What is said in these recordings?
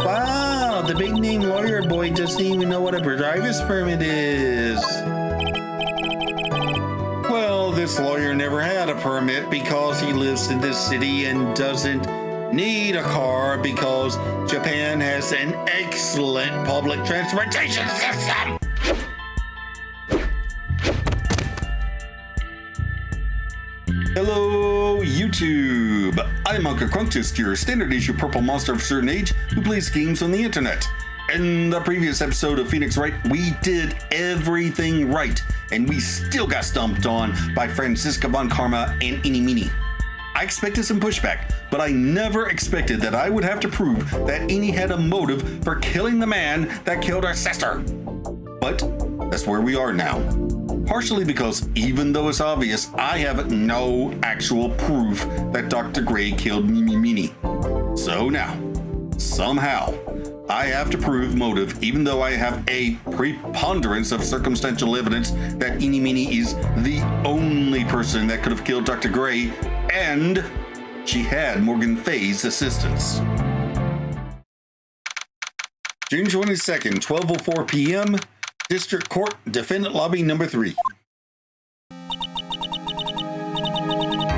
Wow, the big name lawyer boy doesn't even know what a driver's permit is. Well, this lawyer never had a permit because he lives in this city and doesn't need a car because Japan has an excellent public transportation system. Hello, YouTube. I'm Unca Crunk, just your standard issue purple monster of a certain age who plays games on the internet. In the previous episode of Phoenix Wright, we did everything right, and we still got stomped on by Franziska von Karma and Inimini. I expected some pushback, but I never expected that I would have to prove that Ini had a motive for killing the man that killed our sister. But that's where we are now. Partially because even though it's obvious, I have no actual proof that Dr. Gray killed Mini. So now, somehow, I have to prove motive even though I have a preponderance of circumstantial evidence that Inimini is the only person that could have killed Dr. Gray, and she had Morgan Fay's assistance. June 22nd, 12:04 p.m., District Court, Defendant Lobby number 3.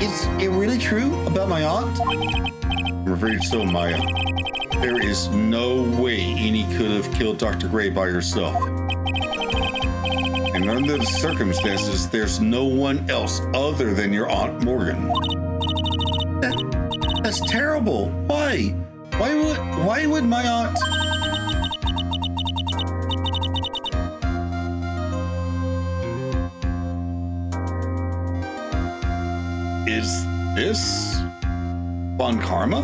Is it really true about my aunt? I'm afraid so, Maya. There is no way Ini could have killed Dr. Gray by herself. And under the circumstances, there's no one else other than your Aunt Morgan. That's terrible. Why? Why would my aunt... Is this Von Karma?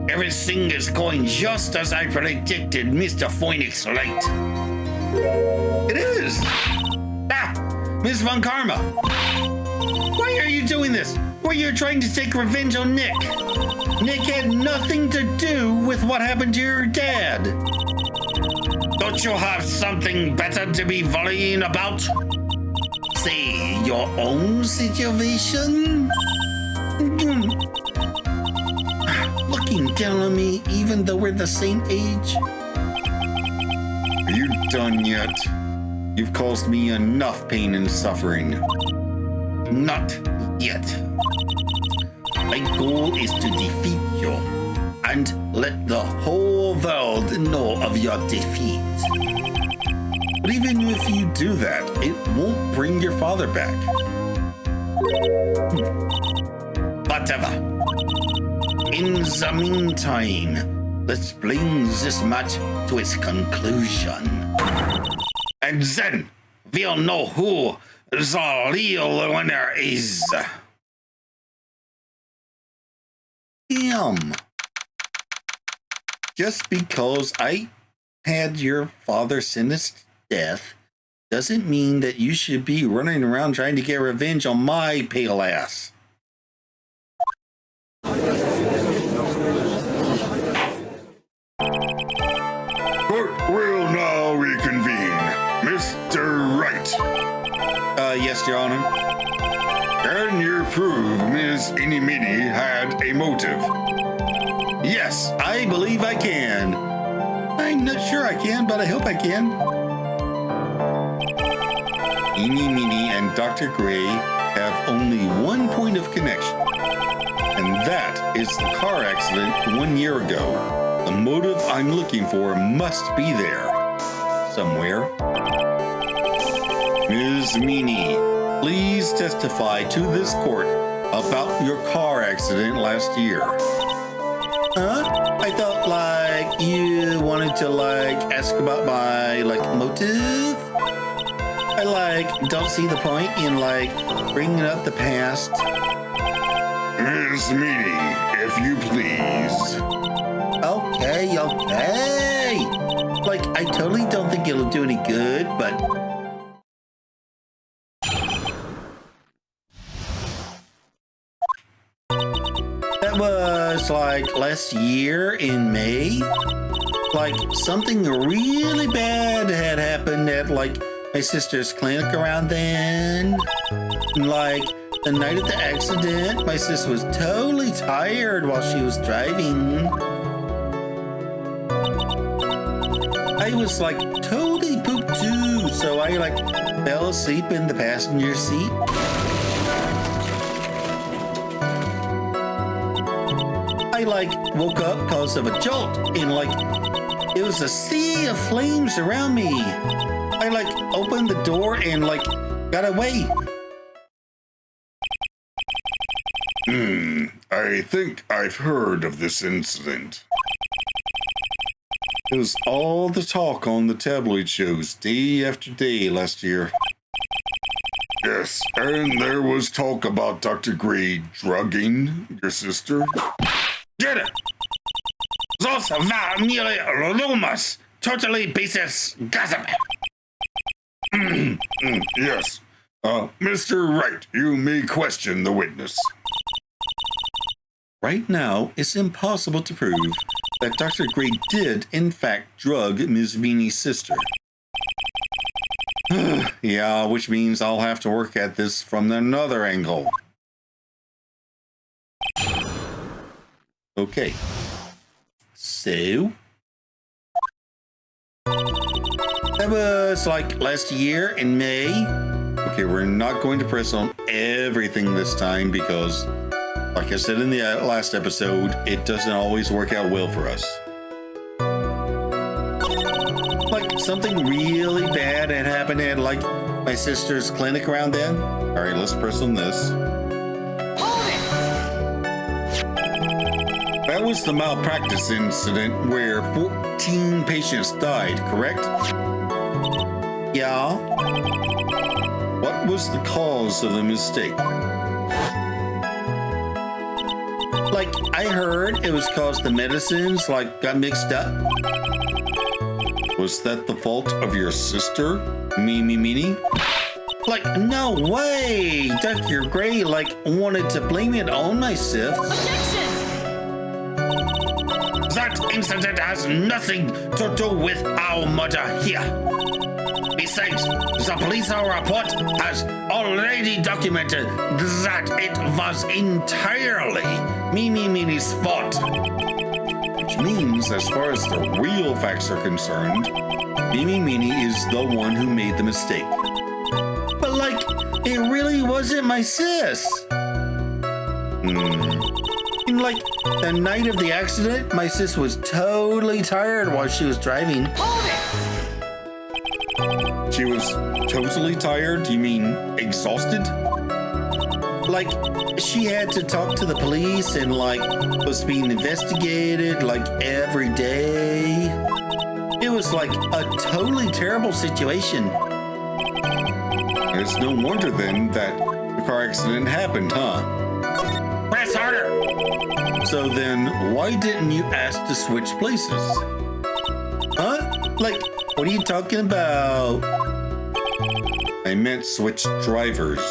Everything is going just as I predicted, Mr. Phoenix Wright. It is! Ah! Miss Von Karma! Why are you doing this? Were you trying to take revenge on Nick? Nick had nothing to do with what happened to your dad. Don't you have something better to be worrying about? Say, your own situation? Looking down on me even though we're the same age? Are you done yet? You've caused me enough pain and suffering. Not yet. My goal is to defeat you and let the whole world know of your defeat. But even if you do that, it won't bring your father back. Whatever. In the meantime, let's bring this match to its conclusion. And then we'll know who the real winner is. Damn. Just because I had your father sentenced death doesn't mean that you should be running around trying to get revenge on my pale ass. Court will now reconvene. Mr. Wright. Yes, Your Honor. Can you prove Ms. Inimini had a motive? Yes, I believe I can. I'm not sure I can, but I hope I can. Inimini and Dr. Gray have only one point of connection, and that is the car accident 1 year ago. The motive I'm looking for must be there somewhere. Ms. Meany, please testify to this court about your car accident last year. Huh? I thought, you wanted to, ask about my, motive? I, don't see the point in, bringing up the past. Miss Meany, if you please. Okay. I totally don't think it'll do any good, but... That was, last year in May. Something really bad had happened at, my sister's clinic around then. The night of the accident, my sister was totally tired while she was driving. I was like totally pooped too, so I like fell asleep in the passenger seat. I like woke up because of a jolt and like it was a sea of flames around me. I like opened the door and like got away. I think I've heard of this incident. It was all the talk on the tabloid shows day after day last year. Yes, and there was talk about Dr. Gray drugging your sister. Get it! Those war mere rumors, totally baseless gossip. Yes. Mr. Wright, you may question the witness. Right now, it's impossible to prove that Dr. Gray did, in fact, drug Ms. Veeney's sister. Yeah, which means I'll have to work at this from another angle. Okay. So, that was like last year in May. Okay, we're not going to press on everything this time because, like I said in the last episode, it doesn't always work out well for us. Like something really bad had happened at like my sister's clinic around then. All right, let's press on this. That was the malpractice incident where 14 patients died, correct? Yeah. What was the cause of the mistake? Like, I heard it was cause the medicines, like, got mixed up. Was that the fault of your sister, Meanie? Like, no way! Dr. Gray, like, wanted to blame it on myself. Objection! That incident has nothing to do with our murder here. Besides, the police report has already documented that it was entirely Meanie's fault. Which means, as far as the real facts are concerned, Meanie is the one who made the mistake. But like, it really wasn't my sis. And like, the night of the accident, my sis was totally tired while she was driving. She was totally tired? You mean exhausted? Like, she had to talk to the police and, like, was being investigated, like, every day. It was, like, a totally terrible situation. It's no wonder, then, that the car accident happened, huh? Press harder! So then, why didn't you ask to switch places? Huh? Like, what are you talking about? I meant switch drivers.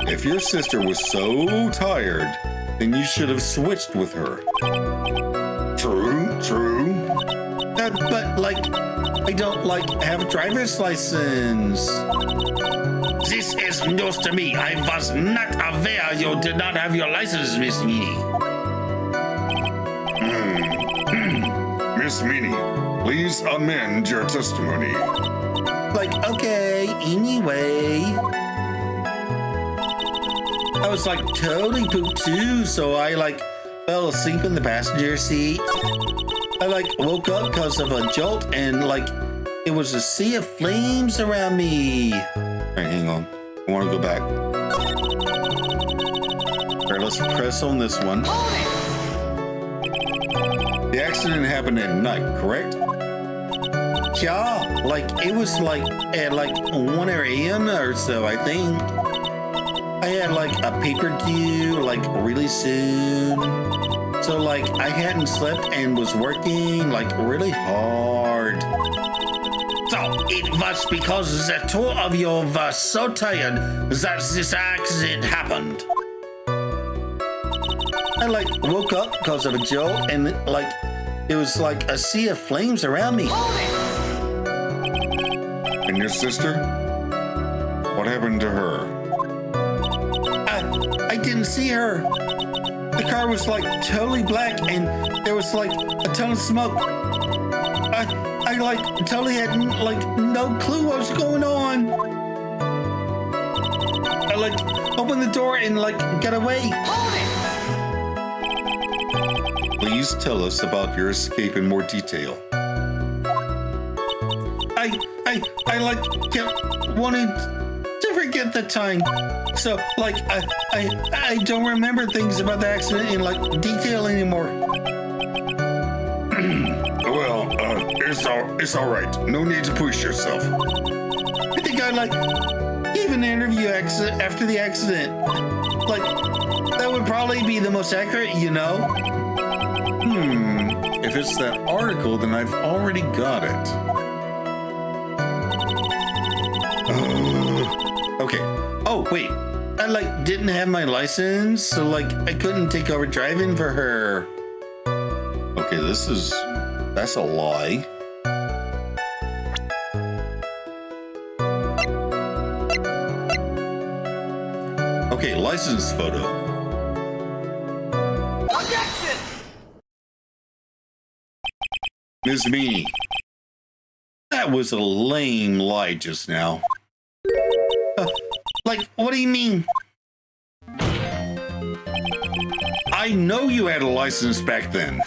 If your sister was so tired, then you should have switched with her. True. But like, I don't like have a driver's license. This is news to me. I was not aware you did not have your license, Miss Meanie. Miss Meanie, please amend your testimony. Like, okay, anyway. I was like totally pooped too, so I like fell asleep in the passenger seat. I like woke up because of a jolt and like it was a sea of flames around me. All right, hang on. I want to go back. All right, let's press on this one. The accident happened at night, correct? Yeah, like it was like at like 1 a.m. or so, I think. I had like a paper due like really soon. So like I hadn't slept and was working like really hard. So it was because the two of you were so tired that this accident happened. I like woke up because of a jolt and like it was like a sea of flames around me. And your sister? What happened to her? I didn't see her. The car was like totally black and there was like a ton of smoke. I like totally had like no clue what was going on. I like opened the door and like got away. Hold it! Please tell us about your escape in more detail. I like kept wanting to forget the time. So like I don't remember things about the accident in like detail anymore. Well, it's all right. No need to push yourself. I think I like gave an interview after the accident. Like that would probably be the most accurate, you know. If it's that article, then I've already got it. Okay. Oh wait, I like didn't have my license, so like I couldn't take over driving for her. Okay, that's a lie. Okay, license photo. Objection! Ms. Meany. That was a lame lie just now. Like, what do you mean? I know you had a license back then.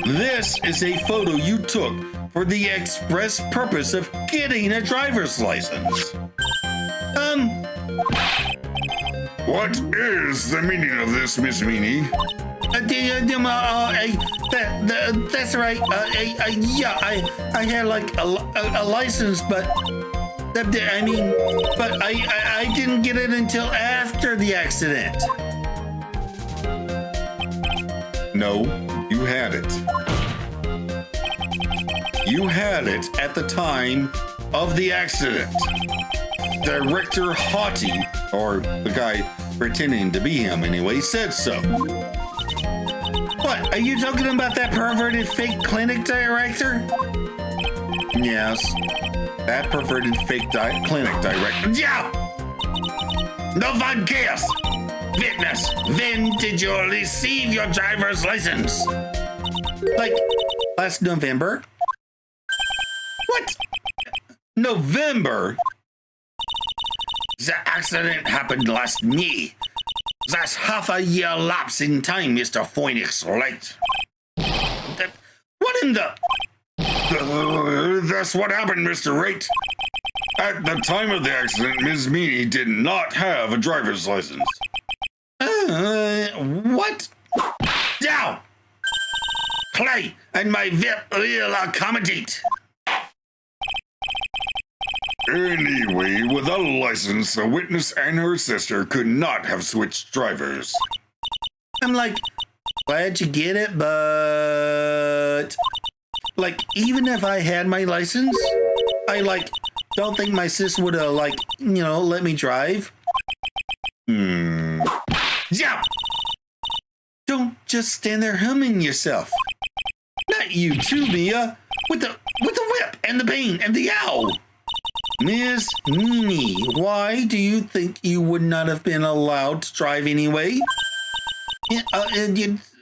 This is a photo you took for the express purpose of getting a driver's license. What is the meaning of this, Miss Meany? That's right. I had like a license, but I mean, but I didn't get it until after the accident. No, you had it. You had it at the time of the accident. Director Haughty, or the guy pretending to be him anyway, said so. What, are you talking about that perverted fake clinic director? Yes, that perverted fake clinic director. Yeah! No one cares! Witness, when did you receive your driver's license? Like, last November? What? November? The accident happened last May. That's half a year lapse in time, Mr. Phoenix Wright. What in the... That's what happened, Mr. Wright. At the time of the accident, Ms. Meany did not have a driver's license. What? Down! Clay and my VIP will accommodate. Anyway, without a license, the witness and her sister could not have switched drivers. I'm like, glad you get it, but... Like, even if I had my license, I, like, don't think my sis would have, like, you know, let me drive. Yeah! Don't just stand there humming yourself. Not you too, Mia. With the whip and the pain and the owl. Miss Meany, why do you think you would not have been allowed to drive anyway?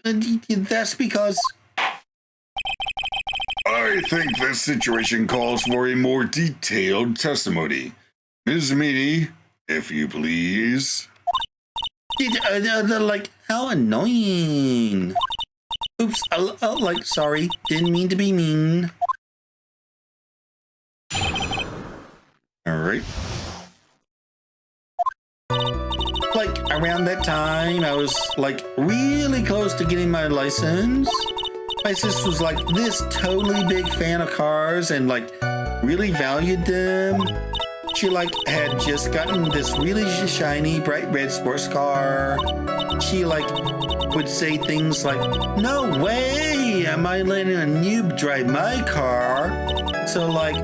That's because... I think this situation calls for a more detailed testimony. Ms. Meany, if you please. Like, how annoying. Oops, like, sorry, didn't mean to be mean. All right. Like, around that time, I was, like, really close to getting my license. My sister was, like, this totally big fan of cars and, like, really valued them. She, like, had just gotten this really shiny, bright red sports car. She, like, would say things like, no way am I letting a noob drive my car. So, like,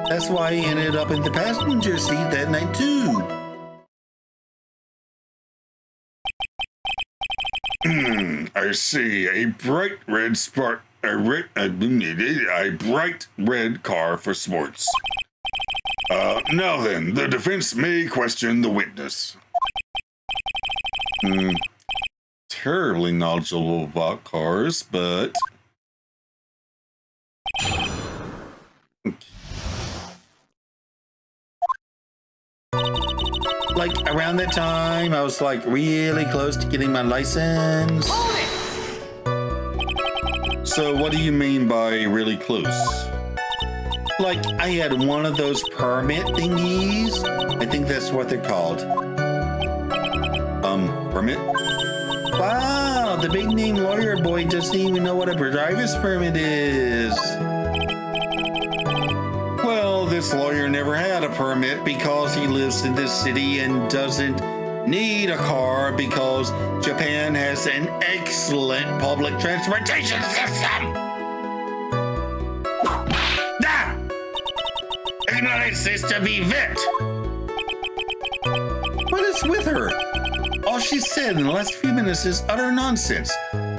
that's why I ended up in the passenger seat that night, too. I see. A bright red car for sports. Now then, the defense may question the witness. Terribly knowledgeable about cars, but like around that time, I was like really close to getting my license. So what do you mean by really close? Like I had one of those permit thingies. I think that's what they're called. Permit? Wow, the big name lawyer boy doesn't even know what a driver's permit is. Well, this lawyer never had a permit because he lives in this city and doesn't need a car because Japan has an excellent public transportation system. Ah! Ignorant system event. What is with her? All she said in the last few minutes is utter nonsense.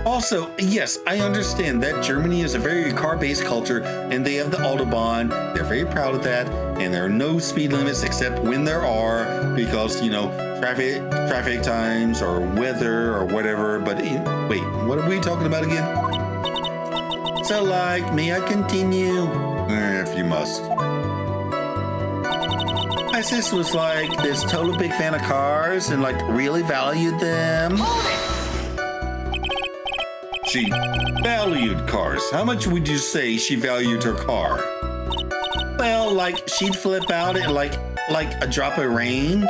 Also, yes, I understand that Germany is a very car-based culture and they have the Autobahn. They're very proud of that. And there are no speed limits except when there are because, you know, traffic times or weather or whatever. But wait, what are we talking about again? So, like, may I continue? If you must. My sis was like this total big fan of cars and like really valued them. She valued cars. How much would you say she valued her car? Well, like she'd flip out at like a drop of rain.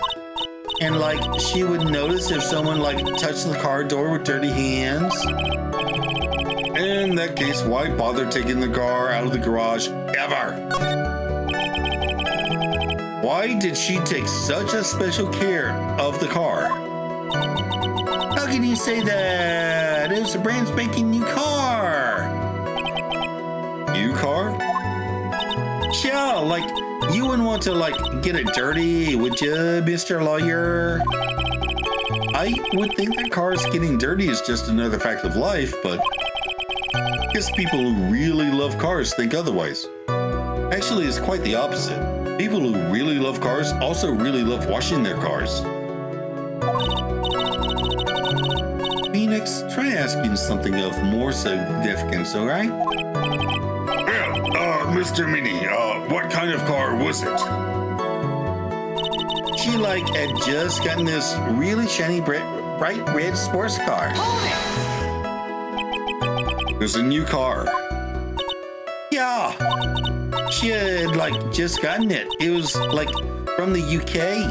And like she would notice if someone like touched the car door with dirty hands. In that case, why bother taking the car out of the garage ever? Why did she take such a special care of the car? How can you say that? It was a brand spanking new car. New car? Yeah, like you wouldn't want to like get it dirty, would you, Mr. Lawyer? I would think that cars getting dirty is just another fact of life, but I guess people who really love cars think otherwise. Actually, it's quite the opposite. People who really love cars also really love washing their cars. Phoenix, try asking something of more significance, all right? Yeah, Mr. Mini, what kind of car was it? She like had just gotten this really shiny bright red sports car. It was a new car. Yeah. She had like just gotten it. It was like from the UK.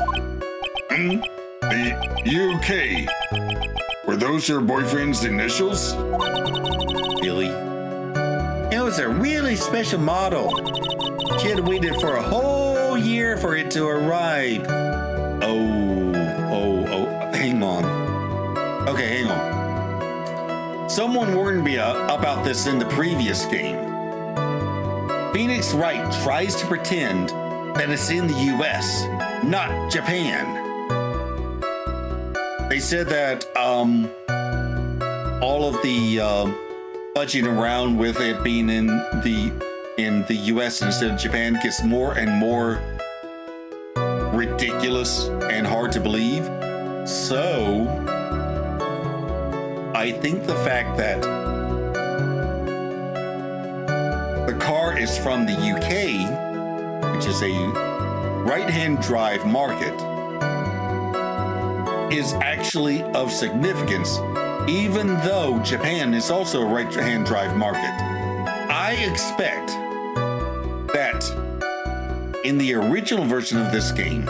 The UK? Were those your boyfriend's initials? Really? It was a really special model. She had waited for a whole year for it to arrive. Oh, hang on. Okay, hang on. Someone warned me about this in the previous game. Phoenix Wright tries to pretend that it's in the US, not Japan. They said that all of the budging around with it being in the US instead of Japan gets more and more ridiculous and hard to believe. So I think the fact that the car is from the UK, which is a right-hand drive market, is actually of significance, even though Japan is also a right-hand drive market. I expect that in the original version of this game,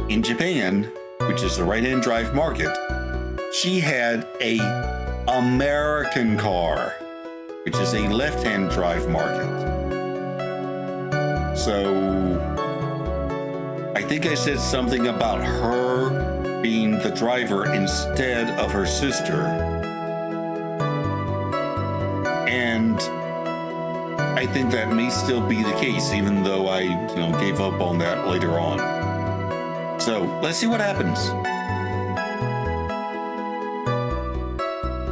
in Japan, which is the right-hand drive market, she had a American car, which is a left-hand drive market. So I think I said something about her being the driver instead of her sister. And I think that may still be the case, even though I, gave up on that later on. So let's see what happens.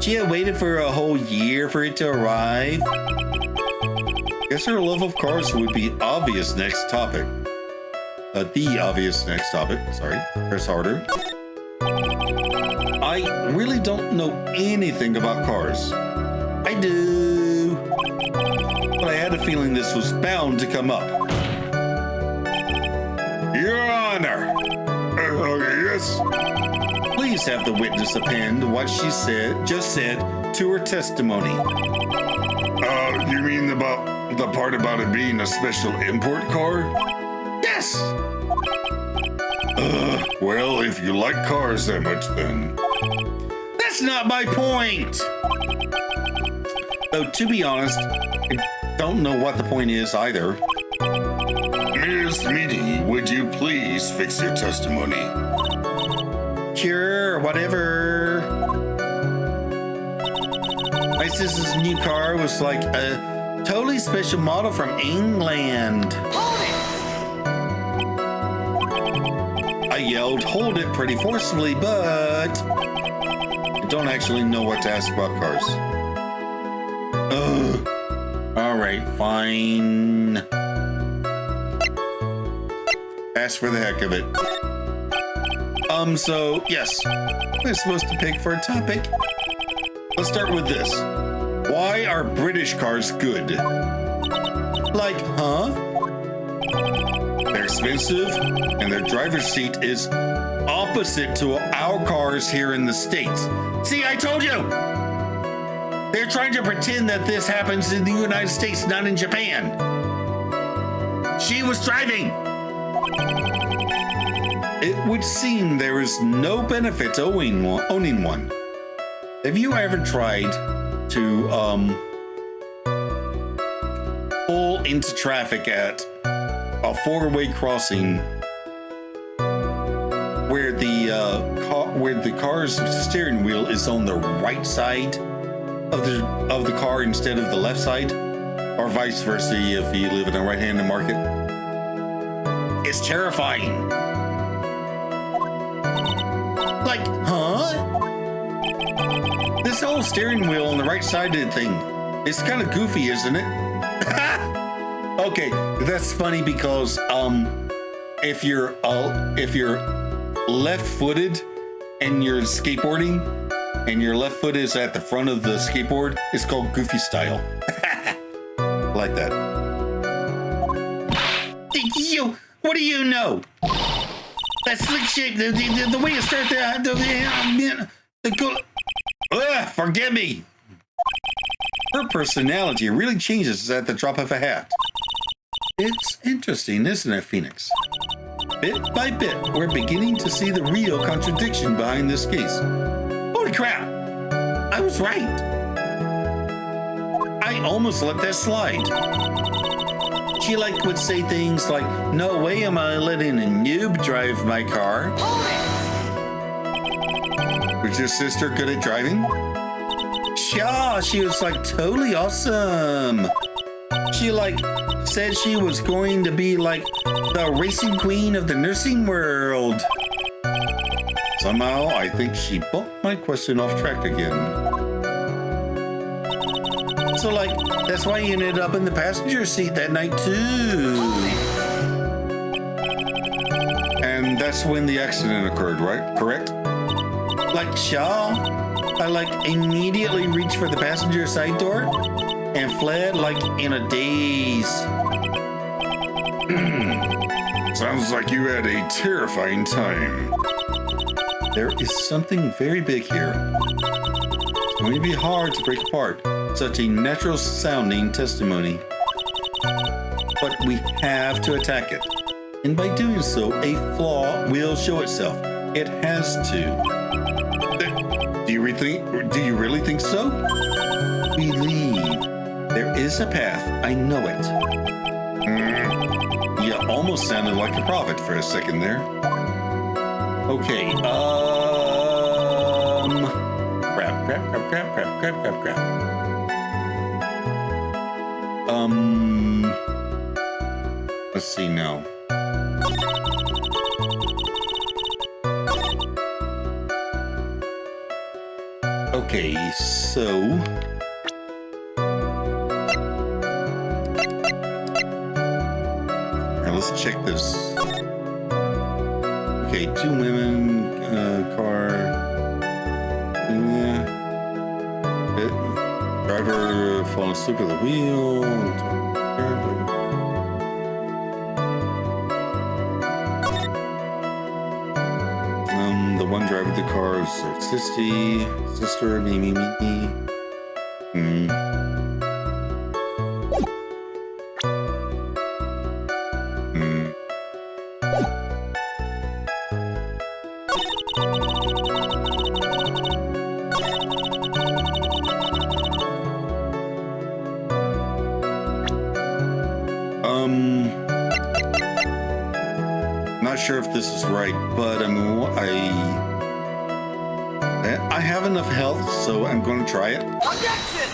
She had waited for a whole year for it to arrive. Guess her love of cars would be obvious next topic. The obvious next topic. Sorry, press harder. I really don't know anything about cars. I do. But I had a feeling this was bound to come up. Your Honor, witness. Please have the witness append what she just said to her testimony. You mean about the part about it being a special import car? Yes! Well, if you like cars that much, then... That's not my point! Though, to be honest, I don't know what the point is either. Miss Meaty, would you please fix your testimony? Sure, whatever. My sister's new car was like a totally special model from England. Hold it! I yelled, hold it pretty forcefully, but I don't actually know what to ask about cars. Ugh. All right, fine. Ask for the heck of it. So, yes, we're supposed to pick for a topic. Let's start with this. Why are British cars good? Like, huh? They're expensive, and their driver's seat is opposite to our cars here in the States. See, I told you! They're trying to pretend that this happens in the United States, not in Japan. She was driving! It would seem there is no benefit to owning one. Have you ever tried to pull into traffic at a four-way crossing where the car's steering wheel is on the right side of the car instead of the left side, or vice versa if you live in a right-handed market? It's terrifying. Like, huh? This whole steering wheel on the right side of the thing, it's kind of goofy, isn't it? Okay, that's funny because if you're left-footed and you're skateboarding and your left foot is at the front of the skateboard, it's called goofy style. Like that. What do you know? That slick shape, the way you start forgive me. Her personality really changes at the drop of a hat. It's interesting, isn't it, Phoenix? Bit by bit, we're beginning to see the real contradiction behind this case. Holy crap! I was right. I almost let that slide. She would say things like, no way am I letting a noob drive my car. Was your sister good at driving? Yeah, she was totally awesome. She said she was going to be the racing queen of the nursing world. Somehow, I think she bumped my question off track again. So, that's why you ended up in the passenger seat that night, too. And that's when the accident occurred, right? Correct? Shaw, I immediately reached for the passenger side door and fled in a daze. Sounds like you had a terrifying time. There is something very big here. It's going to be hard to break apart such a natural sounding testimony. But we have to attack it. And by doing so, a flaw will show itself. It has to. Do you really think so? Believe. There is a path. I know it. You almost sounded like a prophet for a second there. Okay, crap. Let's see now. Okay, so now let's check this. Okay, two women, car. Driver falling asleep at the wheel. cars are sister, me. Not sure if this is right, but I have enough health, so I'm going to try it. Objection!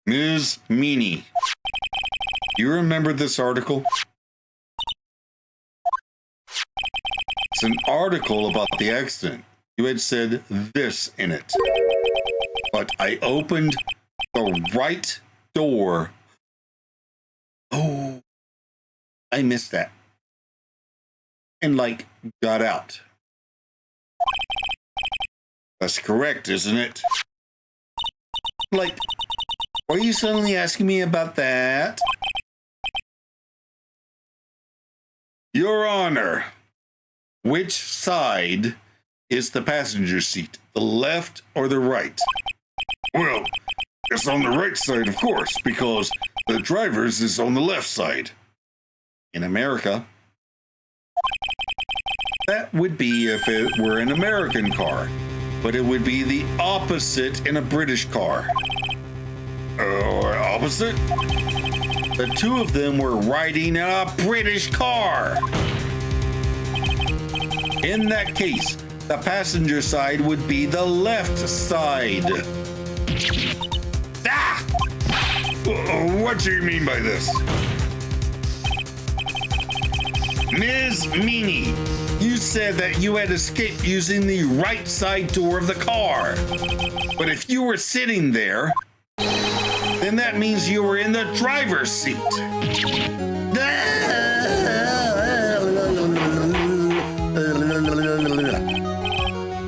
Ms. Meanie, you remember this article? It's an article about the accident. You had said this in it. But I opened the right door. Oh, I missed that. And got out. That's correct, isn't it? Why are you suddenly asking me about that? Your Honor, which side is the passenger seat? The left or the right? Well, it's on the right side, of course, because the driver's is on the left side. In America, that would be if it were an American car, but it would be the opposite in a British car. Or opposite? The two of them were riding in a British car. In that case, the passenger side would be the left side. Ah! What do you mean by this? Ms. Meanie, you said that you had escaped using the right side door of the car. But if you were sitting there, then that means you were in the driver's seat.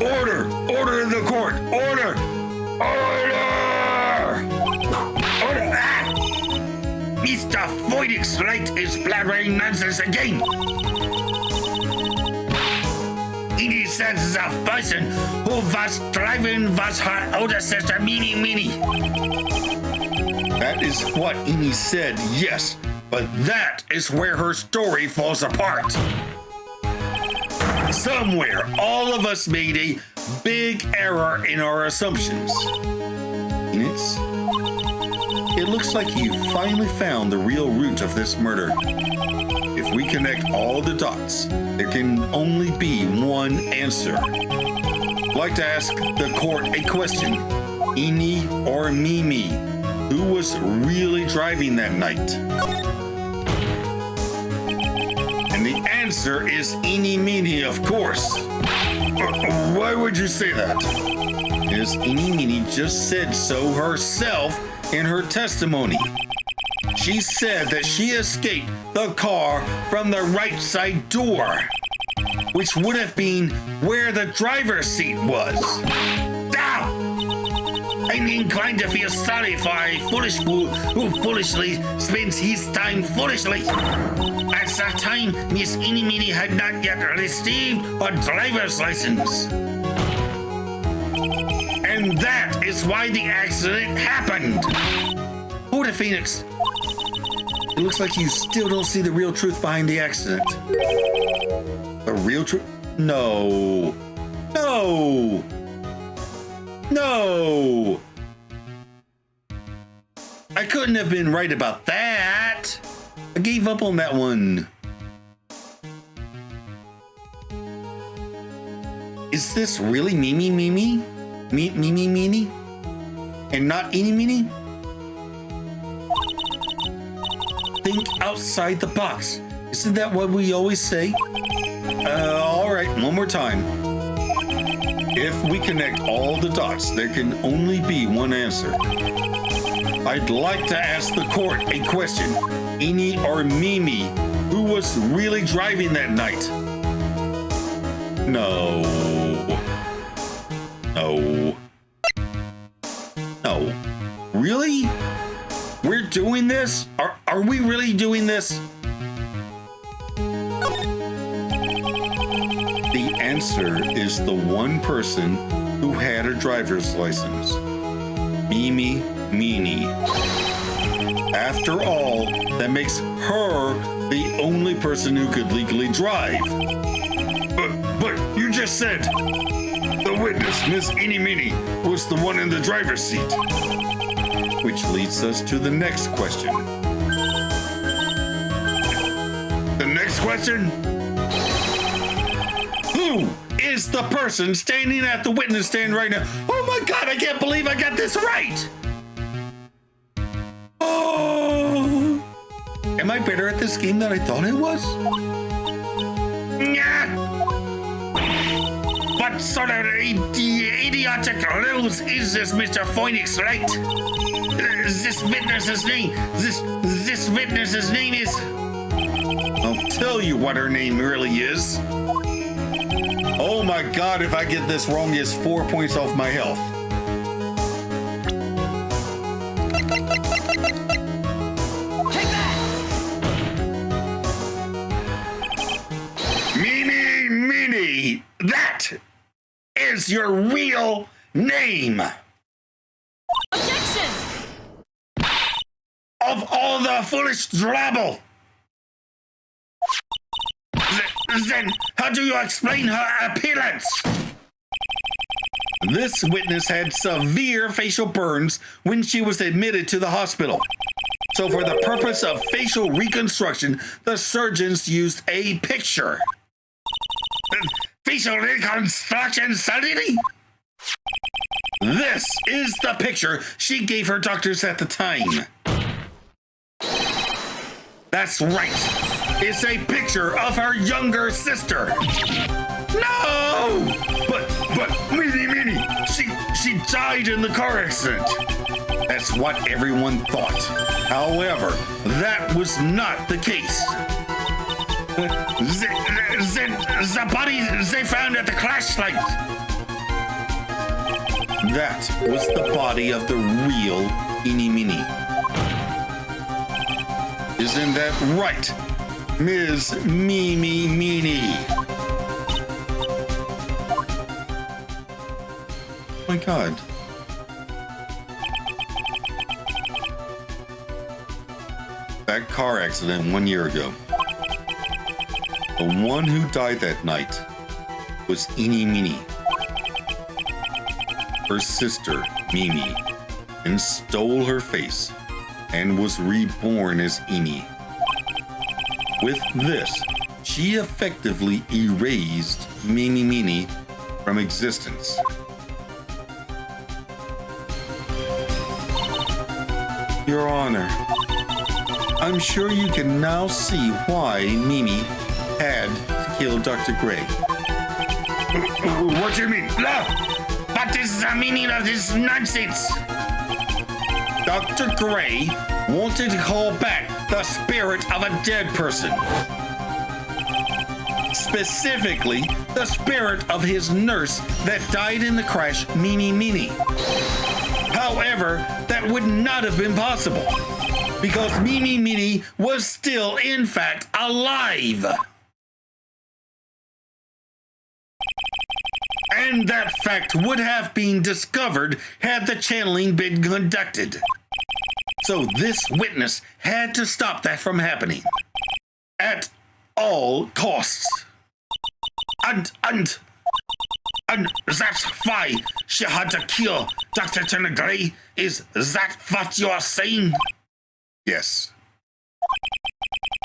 Order! Order in the court! Order! Order! Order! Ah! Mr. Phoenix Wright is blabbering nonsense again. It says the person who was driving was her older sister, Meanie. That is what Amy said, yes, but that is where her story falls apart. Somewhere, all of us made a big error in our assumptions. Phoenix, it looks like you finally found the real root of this murder. If we connect all the dots, there can only be one answer. I'd like to ask the court a question. Eenie or Mimi, who was really driving that night? And the answer is Eenie Meenie, of course. Why would you say that? Because Eenie Meenie just said so herself in her testimony. She said that she escaped the car from the right side door, which would have been where the driver's seat was. Now, I'm inclined to feel sorry for a foolish fool who foolishly spends his time foolishly. At that time, Miss Eenie Meenie had not yet received a driver's license. And that is why the accident happened. Hold it, Phoenix. It looks like you still don't see the real truth behind the accident. The real truth? No. No. No. I couldn't have been right about that. I gave up on that one. Is this really Mimi? Mimi Meanie? And not Eenie Meenie? Think outside the box. Isn't that what we always say? All right, one more time. If we connect all the dots, there can only be one answer. I'd like to ask the court a question. Eenie or Mimi, who was really driving that night? No. Really? We're doing this? Are we really doing this? answer is the one person who had a driver's license. Mimi Meanie. After all, that makes her the only person who could legally drive. But you just said the witness, Miss Eeny Meeny, was the one in the driver's seat. Which leads us to the next question. The next question? Who is the person standing at the witness stand right now? Oh my God, I can't believe I got this right! Oh! Am I better at this game than I thought I was? What sort of idiotic news is this, Mr. Phoenix Wright? This witness's name is... I'll tell you what her name really is. Oh my God, if I get this wrong, it's 4 points off my health. Take that! Meeny Meeny! That is your real name! Objection! Of all the foolish drabble! Then, how do you explain her appearance? This witness had severe facial burns when she was admitted to the hospital. So for the purpose of facial reconstruction, the surgeons used a picture. Facial reconstruction surgery? This is the picture she gave her doctors at the time. That's right. It's a picture of her younger sister. No! But, Meeny Meeny, she died in the car accident. That's what everyone thought. However, that was not the case. The body they found at the crash site. That was the body of the real Eeny Meeny. Isn't that right, Ms. Mimi Meeny? Oh my God. That car accident 1 year ago. The one who died that night was Eeny Meeny. Her sister, Mimi, and stole her face and was reborn as Eeny. With this, she effectively erased Mimi Meeny from existence. Your Honor, I'm sure you can now see why Mimi had to kill Dr. Gray. What do you mean? No! What is the meaning of this nonsense? Dr. Gray wanted to call back the spirit of a dead person. Specifically, the spirit of his nurse that died in the crash, Mimi Meeny. However, that would not have been possible because Mimi Meeny was still, in fact, alive. And that fact would have been discovered had the channeling been conducted. So this witness had to stop that from happening at all costs. And that's why she had to kill Dr. Turner Gray? Is that what you're saying? Yes.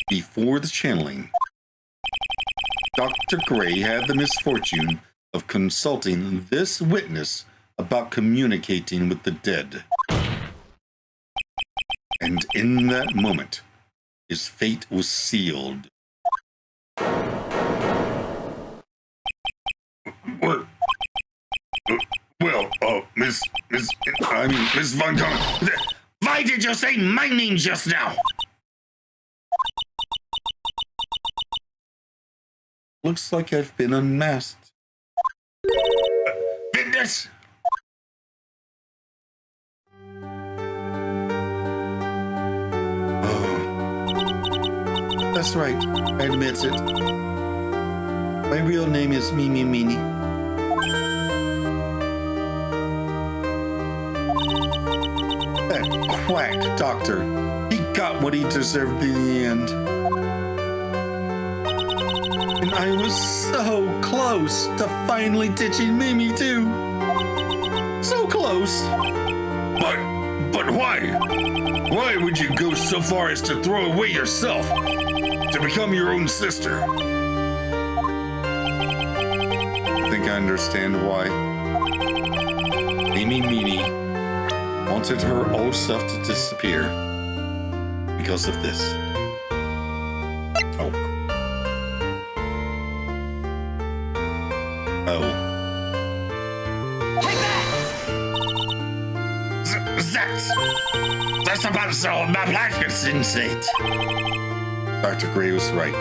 Before the channeling, Dr. Gray had the misfortune of consulting this witness about communicating with the dead. And in that moment, his fate was sealed. Well, Miss Von Common. Why did you say my name just now? Looks like I've been unmasked. Witness! That's right, I admit it. My real name is Mimi Mini. That quack doctor, he got what he deserved in the end. And I was so close to finally ditching Mimi too. So close. But why? Why would you go so far as to throw away yourself to become your own sister? I think I understand why. Mimi Mini wanted her old self to disappear because of this. Oh. Oh. That's about so my black is insane. Dr. Gray was right.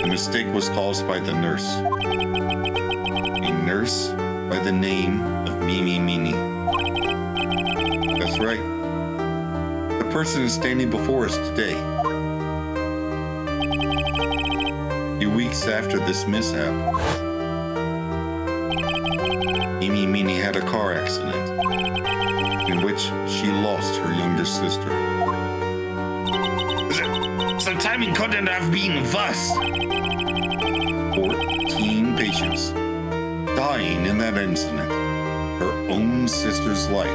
The mistake was caused by the nurse. A nurse by the name of Mimi Mini. That's right. The person is standing before us today. A few weeks after this mishap, Mimi Mini had a car accident in which she lost her younger sister. The timing couldn't have been worse. 14 patients dying in that incident. Her own sister's life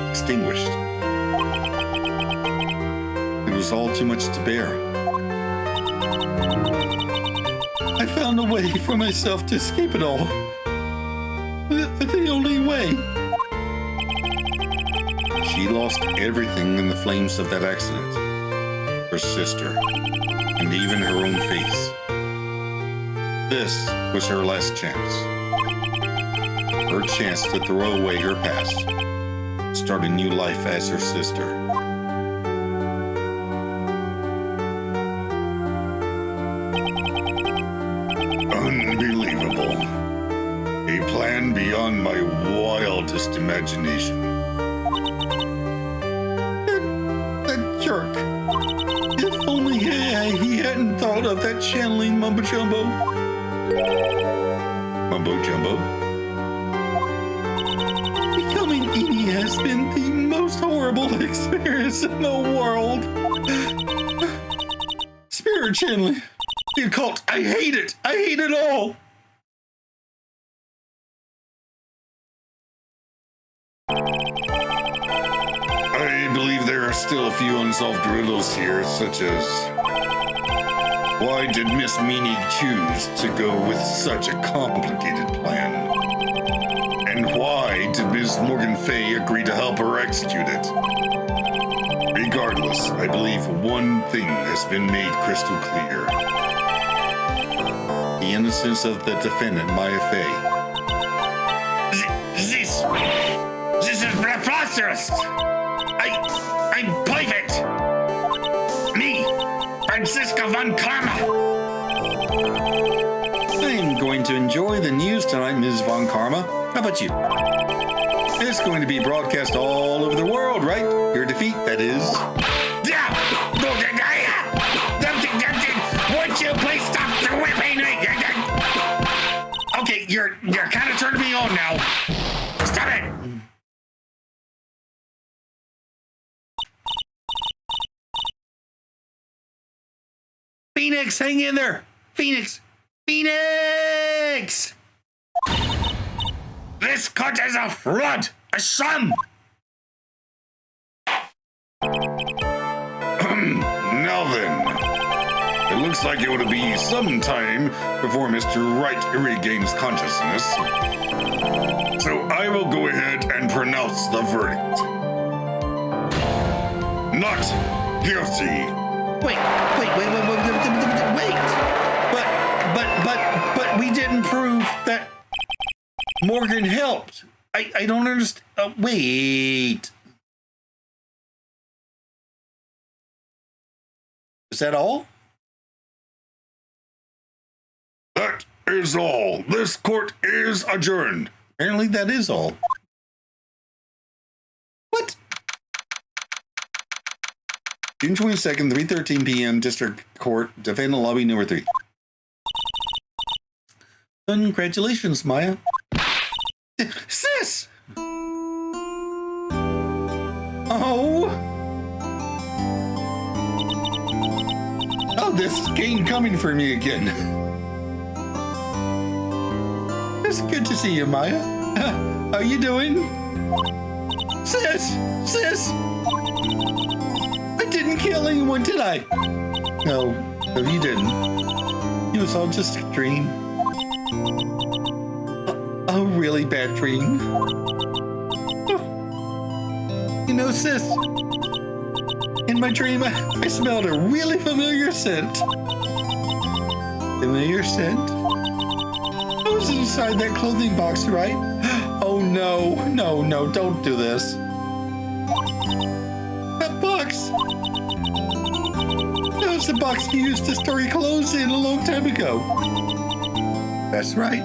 extinguished. It was all too much to bear. I found a way for myself to escape it all. The only way. She lost everything in the flames of that accident. Her sister, and even her own face. This was her last chance. Her chance to throw away her past, start a new life as her sister. Unbelievable. A plan beyond my wildest imagination. That jerk. If only he hadn't thought of that channeling mumbo jumbo. Mumbo jumbo? Becoming Edie has been the most horrible experience in the world. Spirit channeling. The occult. I hate it. I hate it all. I believe there are still a few unsolved riddles here, such as why did Miss Meanie choose to go with such a complicated plan? And why did Ms. Morgan Fay agree to help her execute it? Regardless, I believe one thing has been made crystal clear. The innocence of the defendant, Maya Fay. This is preposterous. I believe it. Me, Francisca von Karma. I'm going to enjoy the news tonight, Ms. Von Karma. How about you? It's going to be broadcast all over the world, right? Your defeat, that is. Would you please stop the whipping me? Okay, you're kind of turning me on now. Stop it. Phoenix, hang in there! Phoenix! Phoenix! This cut is a fraud, a sham. Now then, it looks like it would be some time before Mr. Wright regains consciousness. So I will go ahead and pronounce the verdict. Not guilty. Wait. But we didn't prove that Morgan helped. I don't understand. Wait. Is that all? That is all. This court is adjourned. Apparently that is all. What? June 22nd, 3:13 p.m. District Court, Defendant Lobby number 3. Congratulations, Maya. Sis! Oh! Oh, this game coming for me again. It's good to see you, Maya. How you doing? Sis! I didn't kill anyone, did I? No, you didn't. It was all just a dream. A really bad dream. You know, sis, in my dream, I smelled a really familiar scent. Familiar scent? I was inside that clothing box, right? Oh, no, don't do this. That box. That was the box you used to store your clothes in a long time ago. That's right.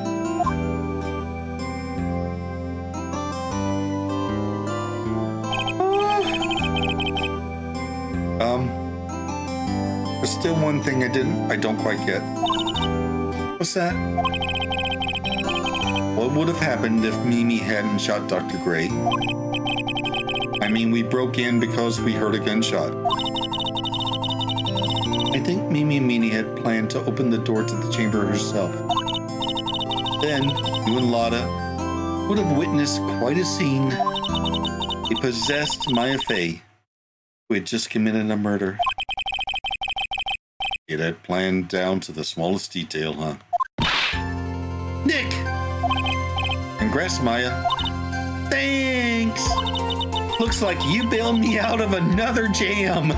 There's still one thing I don't quite get. What's that? What would have happened if Mimi hadn't shot Dr. Gray? I mean, we broke in because we heard a gunshot. I think Mimi and Minnie had planned to open the door to the chamber herself. Then, you and Lotta would have witnessed quite a scene. A possessed Maya Fey, who had just committed a murder. It had planned down to the smallest detail, huh? Nick! Congrats, Maya. Thanks! Looks like you bailed me out of another jam.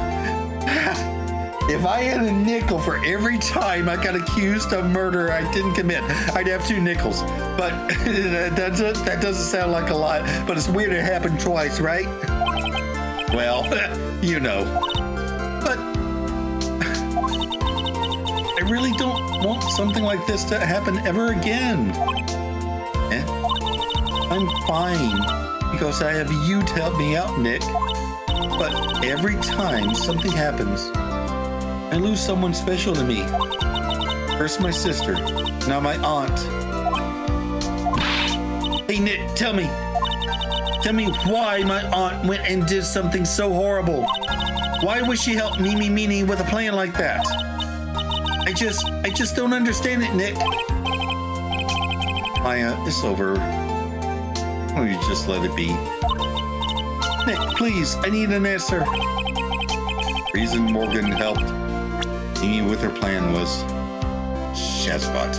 If I had a nickel for every time I got accused of murder I didn't commit, I'd have 2 nickels. But that doesn't sound like a lot, but it's weird it happened twice, right? Well, you know. But I really don't want something like this to happen ever again. I'm fine because I have you to help me out, Nick. But every time something happens, I lose someone special to me. First my sister, now my aunt. Hey Nick, tell me why my aunt went and did something so horrible. Why would she help Mimi Meanie with a plan like that? I just don't understand it, Nick. Maya, it's over. Why don't you just let it be? Nick, please, I need an answer. The reason Morgan helped Mimi with her plan was Shazbot.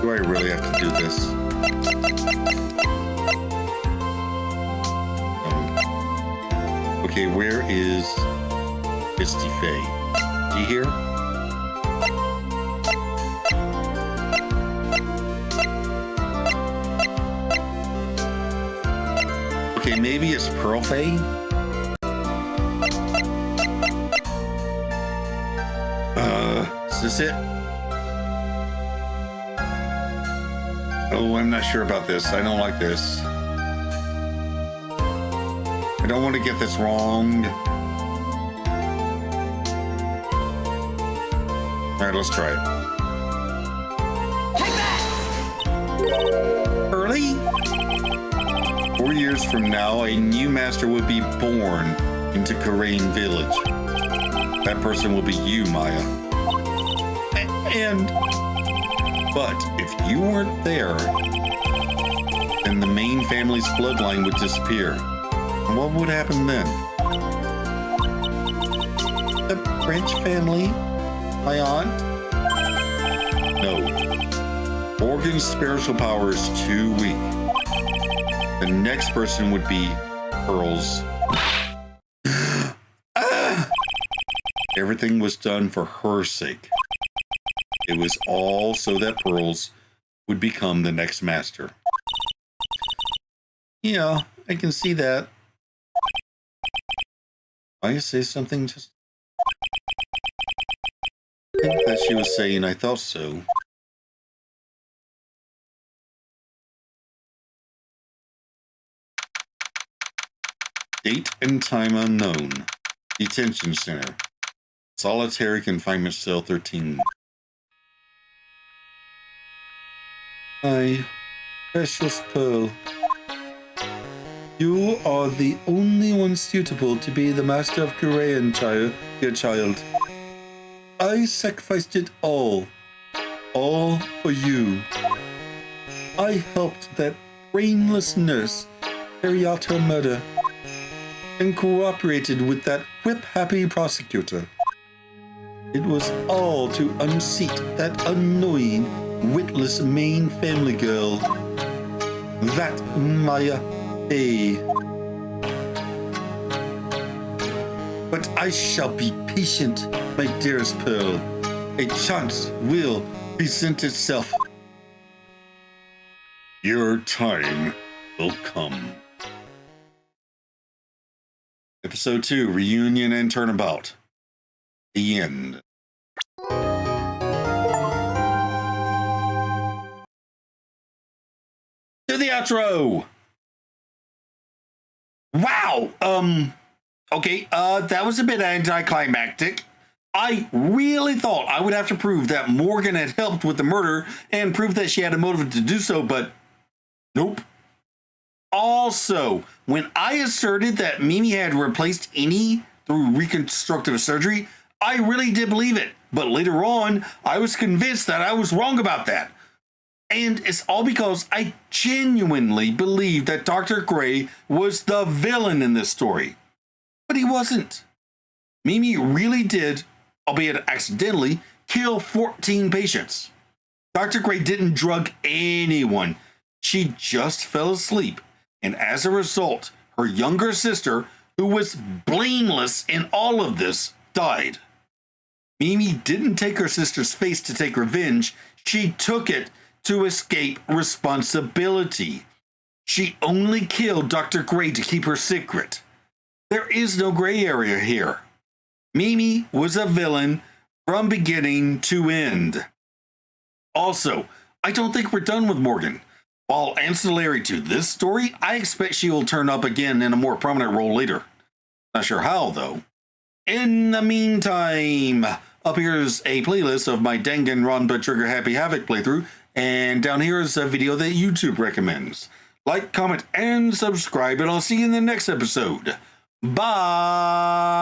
Do I really have to do this? Okay, where is Misty Faye? Is he here? Okay, maybe it's Pearl Faye? Is this it? Oh, I'm not sure about this. I don't like this. I don't want to get this wrong. All right, let's try it. Take that! Early? 4 years from now, a new master will be born into Karain Village. That person will be you, Maya. But if you weren't there, then the main family's bloodline would disappear. And what would happen then? The French family? My aunt? No. Morgan's spiritual power is too weak. The next person would be Pearl's. Everything was done for her sake. It was all so that Pearls would become the next master. Yeah, I can see that. I say something just... I think that she was saying I thought so. Date and time unknown. Detention center. Solitary confinement cell 13. My precious Pearl, you are the only one suitable to be the master of Korean, dear child. I sacrificed it all for you. I helped that brainless nurse carry out her murder and cooperated with that whip-happy prosecutor. It was all to unseat that annoying, witless Maine family girl, that Maya A. But I shall be patient, my dearest Pearl. A chance will present itself. Your time will come. Episode 2, Reunion and Turnabout. The end. To the outro! Wow! Okay, that was a bit anticlimactic. I really thought I would have to prove that Morgan had helped with the murder and prove that she had a motive to do so, but nope. Also, when I asserted that Mimi had replaced Innie through reconstructive surgery, I really did believe it. But later on, I was convinced that I was wrong about that. And it's all because I genuinely believed that Dr. Gray was the villain in this story. But he wasn't. Mimi really did, albeit accidentally, kill 14 patients. Dr. Gray didn't drug anyone. She just fell asleep. And as a result, her younger sister, who was blameless in all of this, died. Mimi didn't take her sister's face to take revenge. She took it to escape responsibility. She only killed Dr. Gray to keep her secret. There is no gray area here. Mimi was a villain from beginning to end. Also, I don't think we're done with Morgan. While ancillary to this story, I expect she will turn up again in a more prominent role later. Not sure how, though. In the meantime, up here is a playlist of my Danganronpa Trigger Happy Havoc playthrough, and down here is a video that YouTube recommends. Like, comment, and subscribe, and I'll see you in the next episode. Bye!